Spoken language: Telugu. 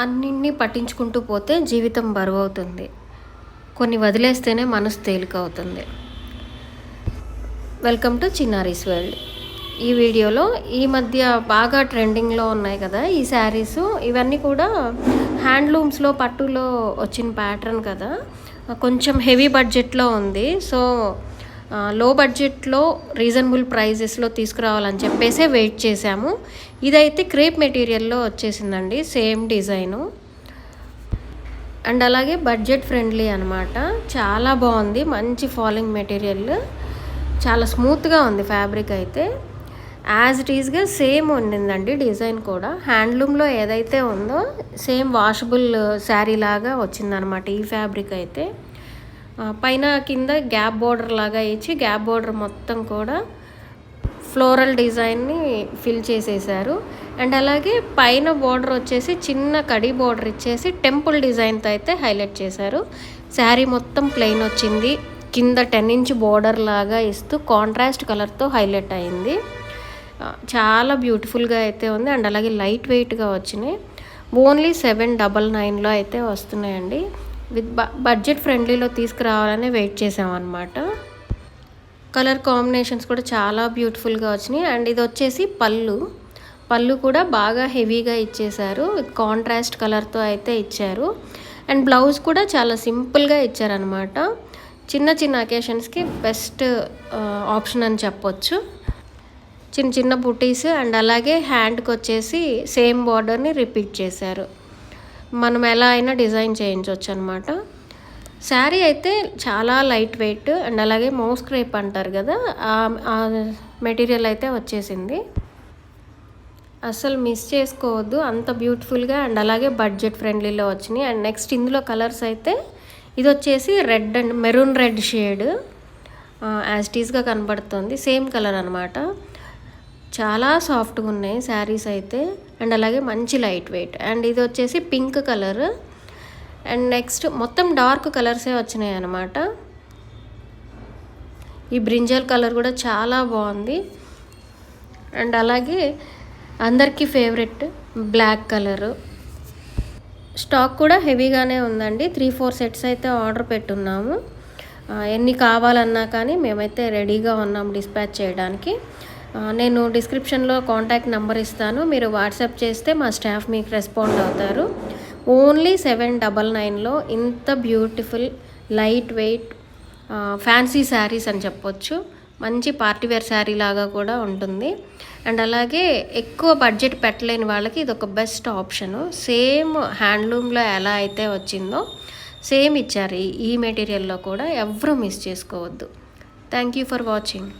అన్నింటినీ పట్టించుకుంటూ పోతే జీవితం బరువవుతుంది. కొన్ని వదిలేస్తేనే మనసు తేలికవుతుంది. Welcome to Chinnaris world. ఈ వీడియోలో ఈ మధ్య బాగా ట్రెండింగ్లో ఉన్నాయి కదా ఈ శారీస్, ఇవన్నీ కూడా హ్యాండ్లూమ్స్లో పట్టులో వచ్చిన ప్యాటర్న్ కదా, కొంచెం హెవీ బడ్జెట్లో ఉంది. సో లో బడ్జెట్లో రీజనబుల్ ప్రైజెస్లో తీసుకురావాలని చెప్పేసి వెయిట్ చేశాము. ఇదైతే క్రేప్ మెటీరియల్లో వచ్చేసిందండి, సేమ్ డిజైను అండ్ అలాగే బడ్జెట్ ఫ్రెండ్లీ అనమాట. చాలా బాగుంది, మంచి ఫాలింగ్ మెటీరియల్, చాలా స్మూత్గా ఉంది ఫ్యాబ్రిక్ అయితే. యాజ్ ఇట్ ఈస్గా సేమ్ ఉండిందండి డిజైన్ కూడా. హ్యాండ్లూమ్లో ఏదైతే ఉందో సేమ్ వాషబుల్ శారీ లాగా వచ్చిందనమాట ఈ ఫ్యాబ్రిక్ అయితే. పైన కింద గ్యాప్ బోర్డర్ లాగా ఇచ్చి గ్యాప్ బోర్డర్ మొత్తం కూడా ఫ్లోరల్ డిజైన్ని ఫిల్ చేసేసారు. అండ్ అలాగే పైన బోర్డర్ వచ్చేసి చిన్న కడి బోర్డర్ ఇచ్చేసి టెంపుల్ డిజైన్తో అయితే హైలైట్ చేశారు. శారీ మొత్తం ప్లెయిన్ వచ్చింది, కింద 10 ఇంచ్ బోర్డర్ లాగా ఇస్తూ కాంట్రాస్ట్ కలర్తో హైలైట్ అయింది. చాలా బ్యూటిఫుల్గా అయితే ఉంది. అండ్ అలాగే లైట్ వెయిట్గా వచ్చినాయి. ఓన్లీ 799లో అయితే వస్తున్నాయండి. విత్ బడ్జెట్ ఫ్రెండ్లీలో తీసుకురావాలని వెయిట్ చేసామన్నమాట. కలర్ కాంబినేషన్స్ కూడా చాలా బ్యూటిఫుల్గా వచ్చినాయి. అండ్ ఇది వచ్చేసి పళ్ళు కూడా బాగా హెవీగా ఇచ్చేశారు, విత్ కాంట్రాస్ట్ కలర్తో అయితే ఇచ్చారు. అండ్ బ్లౌజ్ కూడా చాలా సింపుల్గా ఇచ్చారనమాట. చిన్న చిన్న అకేషన్స్కి బెస్ట్ ఆప్షన్ అని చెప్పొచ్చు. చిన్న చిన్న బుటీస్ అండ్ అలాగే హ్యాండ్కి వచ్చేసి సేమ్ బార్డర్ని రిపీట్ చేశారు. మనం ఎలా అయినా డిజైన్ చేయించవచ్చు అనమాట. శారీ అయితే చాలా లైట్ వెయిట్ అండ్ అలాగే మౌస్ క్రేప్ అంటారు కదా, ఆ మెటీరియల్ అయితే వచ్చేసింది. అసలు మిస్ చేసుకోవద్దు, అంత బ్యూటిఫుల్గా అండ్ అలాగే బడ్జెట్ ఫ్రెండ్లీలో వచ్చినాయి. అండ్ నెక్స్ట్ ఇందులో కలర్స్ అయితే ఇది వచ్చేసి red and maroon red shade as టీస్గా కనబడుతుంది, సేమ్ కలర్ అనమాట. చాలా సాఫ్ట్గా ఉన్నాయి శారీస్ అయితే అండ్ అలాగే మంచి లైట్ వెయిట్. అండ్ ఇది వచ్చేసి పింక్ కలర్ అండ్ నెక్స్ట్ మొత్తం డార్క్ కలర్సే వచ్చినాయి అన్నమాట. ఈ బ్రింజల్ కలర్ కూడా చాలా బాగుంది. అండ్ అలాగే అందరికీ ఫేవరెట్ బ్లాక్ కలరు. స్టాక్ కూడా హెవీగానే ఉందండి. 3-4 సెట్స్ అయితే ఆర్డర్ పెట్టున్నాము. ఎన్ని కావాలన్నా కానీ మేమైతే రెడీగా ఉన్నాం డిస్పాచ్ చేయడానికి. నేను డిస్క్రిప్షన్లో కాంటాక్ట్ నెంబర్ ఇస్తాను, మీరు వాట్సాప్ చేస్తే మా స్టాఫ్ మీకు రెస్పాండ్ అవుతారు. ఓన్లీ 799లో ఇంత beautiful light weight fancy saris అని చెప్పొచ్చు. మంచి పార్టీవేర్ శారీ లాగా కూడా ఉంటుంది. అండ్ అలాగే ఎక్కువ బడ్జెట్ పెట్టలేని వాళ్ళకి ఇది ఒక బెస్ట్ ఆప్షను. సేమ్ హ్యాండ్లూమ్లో ఎలా అయితే వచ్చిందో సేమ్ ఇచ్చారు ఈ మెటీరియల్లో కూడా. ఎవరూ మిస్ చేసుకోవద్దు. Thank you for watching.